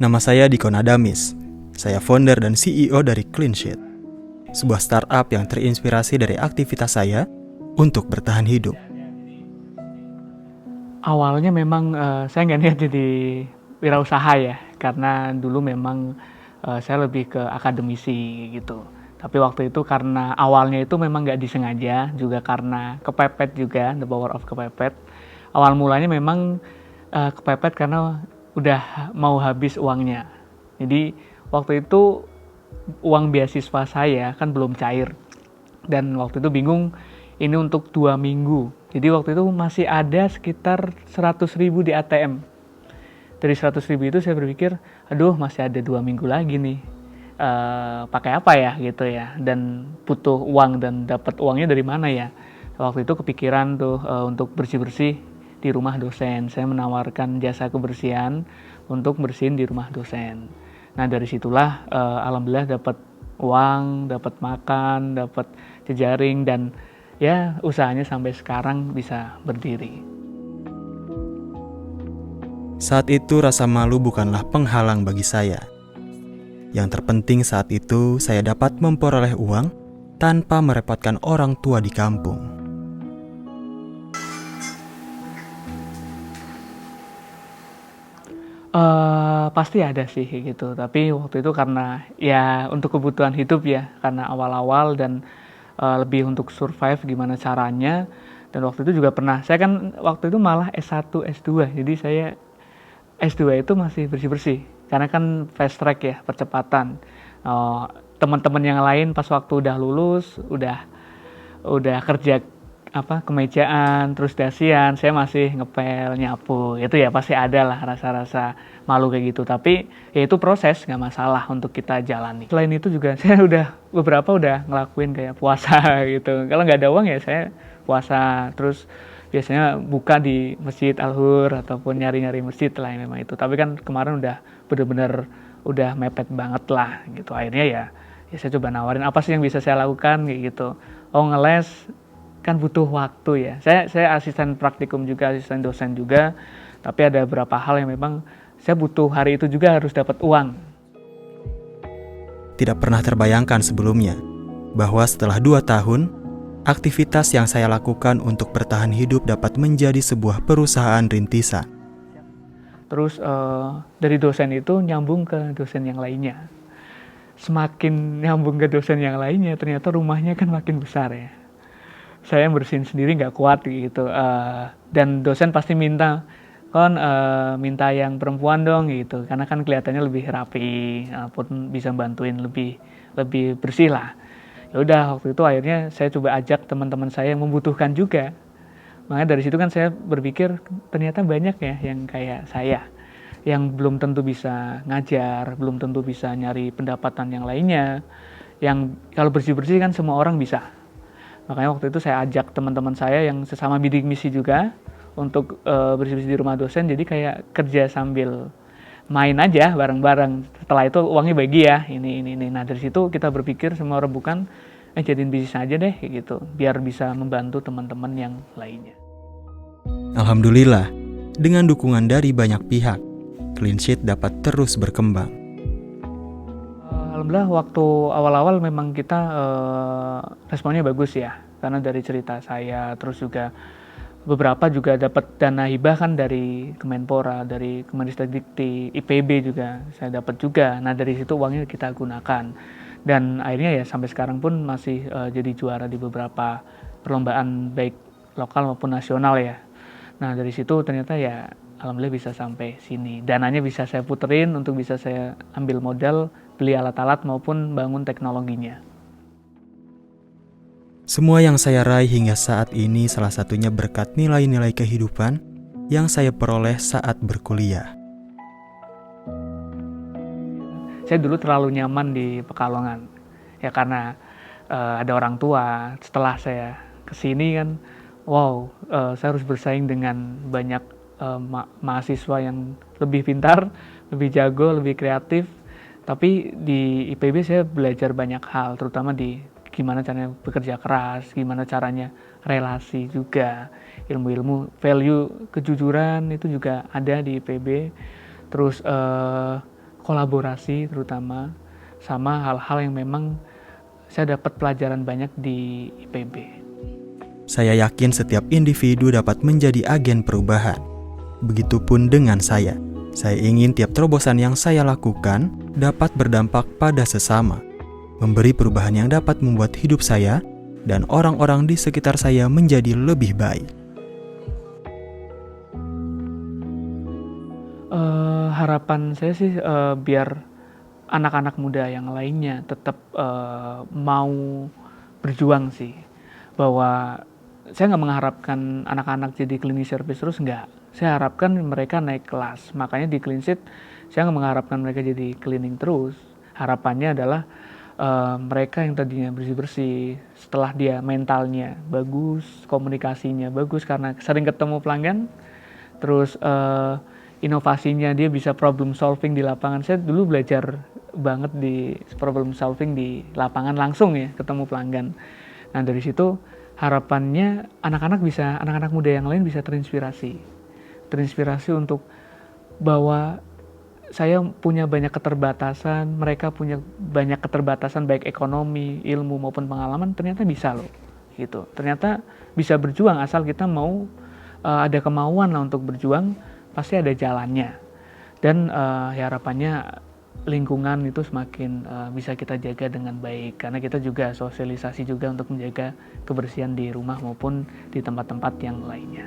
Nama saya Diko Nadamis. Saya founder dan CEO dari Clean Sheet, sebuah startup yang terinspirasi dari aktivitas saya untuk bertahan hidup. Awalnya memang saya nggak niat jadi wirausaha ya, karena dulu memang saya lebih ke akademisi gitu. Tapi waktu itu karena awalnya itu memang nggak disengaja, juga karena kepepet juga, the power of kepepet. Awal mulanya memang kepepet karena udah mau habis uangnya. Jadi waktu itu uang beasiswa saya kan belum cair. Dan waktu itu bingung ini untuk 2 minggu. Jadi waktu itu masih ada sekitar 100.000 di ATM. Dari 100.000 itu saya berpikir, aduh masih ada 2 minggu lagi nih. Pakai apa ya gitu ya. Dan butuh uang dan dapat uangnya dari mana ya. Waktu itu kepikiran tuh untuk bersih-bersih di rumah dosen. Saya menawarkan jasa kebersihan untuk bersihin di rumah dosen. Nah dari situlah alhamdulillah dapat uang, dapat makan, dapat jejaring, dan ya usahanya sampai sekarang bisa berdiri. Saat itu rasa malu bukanlah penghalang bagi saya. Yang terpenting saat itu saya dapat memperoleh uang tanpa merepotkan orang tua di kampung. Pasti ada sih gitu, tapi waktu itu karena ya untuk kebutuhan hidup ya, karena awal-awal dan lebih untuk survive gimana caranya. Dan waktu itu juga pernah, saya kan waktu itu malah S1, S2, jadi saya S2 itu masih bersih-bersih, karena kan fast track ya, percepatan. Teman-teman yang lain pas waktu udah lulus, udah kerja kemejaan, terus dasian, saya masih ngepel, nyapu, itu ya pasti ada lah rasa-rasa malu kayak gitu. Tapi ya itu proses, nggak masalah untuk kita jalani. Selain itu juga saya beberapa udah ngelakuin kayak puasa gitu. Kalau nggak ada uang ya saya puasa, terus biasanya buka di masjid Al-Hur ataupun nyari-nyari masjid lah yang memang itu. Tapi kan kemarin udah bener-bener udah mepet banget lah gitu. Akhirnya ya saya coba nawarin apa sih yang bisa saya lakukan kayak gitu. Oh, ngeles kan butuh waktu ya. Saya asisten praktikum juga, asisten dosen juga, tapi ada beberapa hal yang memang saya butuh hari itu juga harus dapat uang. Tidak pernah terbayangkan sebelumnya bahwa setelah 2 tahun, aktivitas yang saya lakukan untuk bertahan hidup dapat menjadi sebuah perusahaan rintisan. Terus dari dosen itu nyambung ke dosen yang lainnya. Semakin nyambung ke dosen yang lainnya, ternyata rumahnya kan makin besar ya. Saya bersihin sendiri nggak kuat gitu, dan dosen pasti minta minta yang perempuan dong gitu, karena kan kelihatannya lebih rapi, pun bisa bantuin lebih bersih lah. Ya udah waktu itu akhirnya saya coba ajak teman-teman saya yang membutuhkan juga. Makanya dari situ kan saya berpikir ternyata banyak ya yang kayak saya, yang belum tentu bisa ngajar, belum tentu bisa nyari pendapatan yang lainnya, yang kalau bersih-bersih kan semua orang bisa. Makanya waktu itu saya ajak teman-teman saya yang sesama bidik misi juga untuk bersih-bersih di rumah dosen. Jadi kayak kerja sambil main aja bareng-bareng. Setelah itu uangnya bagi ya, ini. Nah dari situ kita berpikir semua rebukan, jadiin bisnis aja deh gitu, biar bisa membantu teman-teman yang lainnya. Alhamdulillah, dengan dukungan dari banyak pihak, Clean Sheet dapat terus berkembang. Alhamdulillah waktu awal-awal memang kita responnya bagus ya, karena dari cerita saya, terus juga beberapa juga dapat dana hibah kan dari Kemenpora, dari Kemendikti, IPB juga saya dapat juga. Nah dari situ uangnya kita gunakan, dan akhirnya ya sampai sekarang pun masih jadi juara di beberapa perlombaan baik lokal maupun nasional ya. Nah dari situ ternyata ya alhamdulillah bisa sampai sini. Dananya bisa saya puterin untuk bisa saya ambil modal, beli alat-alat maupun bangun teknologinya. Semua yang saya raih hingga saat ini salah satunya berkat nilai-nilai kehidupan yang saya peroleh saat berkuliah. Saya dulu terlalu nyaman di Pekalongan, ya karena ada orang tua. Setelah saya kesini kan, wow, saya harus bersaing dengan banyak mahasiswa yang lebih pintar, lebih jago, lebih kreatif. Tapi di IPB saya belajar banyak hal, terutama di gimana caranya bekerja keras, gimana caranya relasi juga, ilmu-ilmu value kejujuran itu juga ada di IPB. Terus kolaborasi terutama, sama hal-hal yang memang saya dapat pelajaran banyak di IPB. Saya yakin setiap individu dapat menjadi agen perubahan. Begitupun dengan saya. Saya ingin tiap terobosan yang saya lakukan dapat berdampak pada sesama, memberi perubahan yang dapat membuat hidup saya dan orang-orang di sekitar saya menjadi lebih baik. Harapan saya sih biar anak-anak muda yang lainnya tetap mau berjuang sih. Bahwa saya nggak mengharapkan anak-anak jadi cleaning service terus, nggak. Saya harapkan mereka naik kelas. Makanya di Clean Sheet saya nggak mengharapkan mereka jadi cleaning terus. Harapannya adalah mereka yang tadinya bersih-bersih, setelah dia mentalnya bagus, komunikasinya bagus karena sering ketemu pelanggan, terus inovasinya dia bisa problem solving di lapangan. Saya dulu belajar banget di problem solving di lapangan langsung ya, ketemu pelanggan. Nah dari situ harapannya anak-anak muda yang lain bisa terinspirasi untuk bahwa saya punya banyak keterbatasan, mereka punya banyak keterbatasan baik ekonomi, ilmu maupun pengalaman, ternyata bisa loh, gitu. Ternyata bisa berjuang asal kita mau ada kemauan lah untuk berjuang, pasti ada jalannya. Dan harapannya lingkungan itu semakin bisa kita jaga dengan baik, karena kita juga sosialisasi juga untuk menjaga kebersihan di rumah maupun di tempat-tempat yang lainnya.